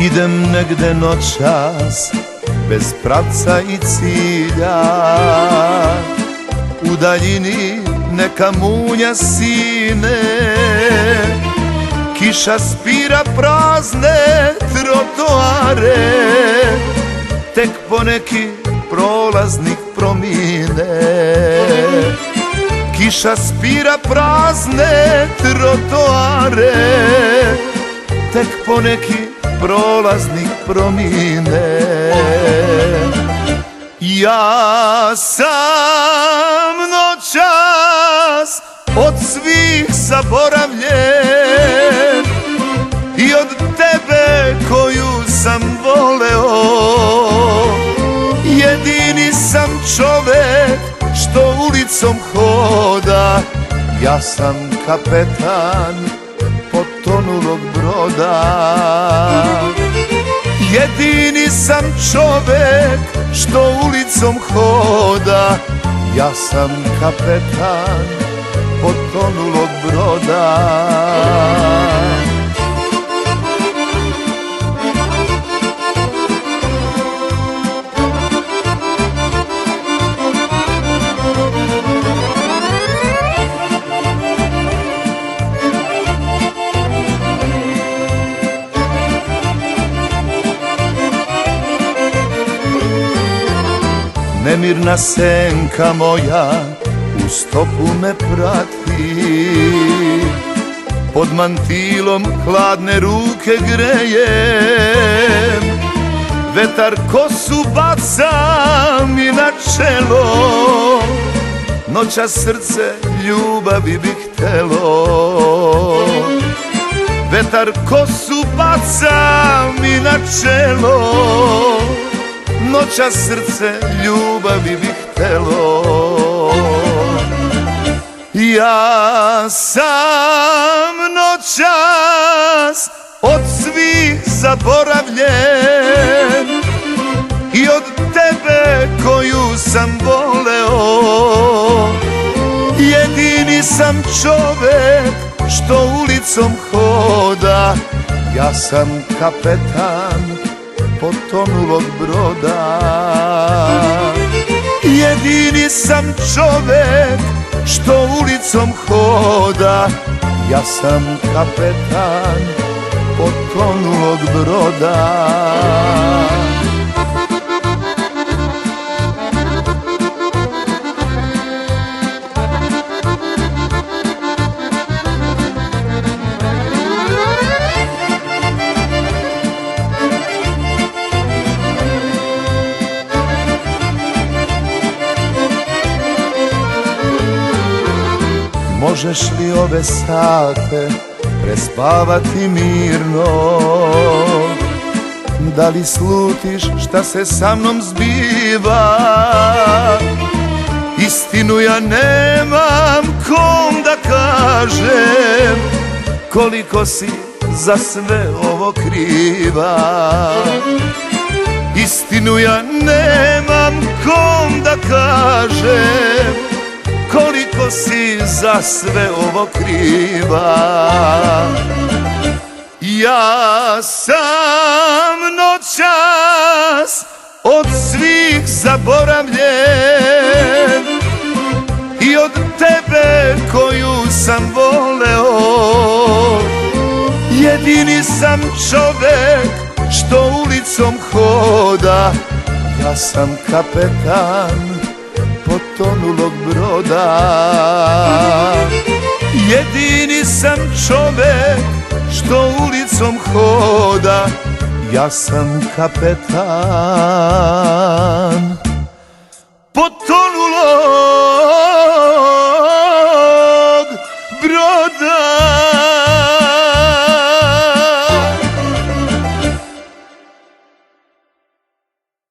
Idem negde noćas, bez pravca i cilja. U daljini neka munja sine, kiša spira prazne trotoare, tek poneki prolaznik promine. Kiša spira prazne trotoare, tek poneki prolaznik promine. Ja sam noćas od svih zaboravljen i od tebe koju sam voleo. Jedini sam čovek što ulicom hoda, ja sam kapetan potonulog broda. Jedini sam čovek što ulicom hoda, ja sam kapetan potonulog broda. Nemirna senka moja u stopu me prati, pod mantilom hladne ruke grejem, vetar kosu baca mi na čelo, noćas srce ljubavi bi htelo. Vetar kosu baca mi na čelo, noćas srce ljubavi bi htelo. Ja sam noćas od svih zaboravljen i od tebe koju sam voleo. Jedini sam čovek što ulicom hoda, ja sam kapetan potonulog broda. Jedini sam čovek što ulicom hoda, ja sam kapetan potonulog broda. Možeš li ove sate prespavati mirno? Da li slutiš šta se sa mnom zbiva? Istinu ja nemam kom da kažem, koliko si za sve ovo kriva. Istinu ja nemam kom da kažem, koliko si za sve ovo kriva. Ja sam noćas od svih zaboravljen i od tebe koju sam voleo. Jedini sam čovek što ulicom hoda, ja sam kapetan potonulog broda. Jedini sam čovek što ulicom hoda, ja sam kapetan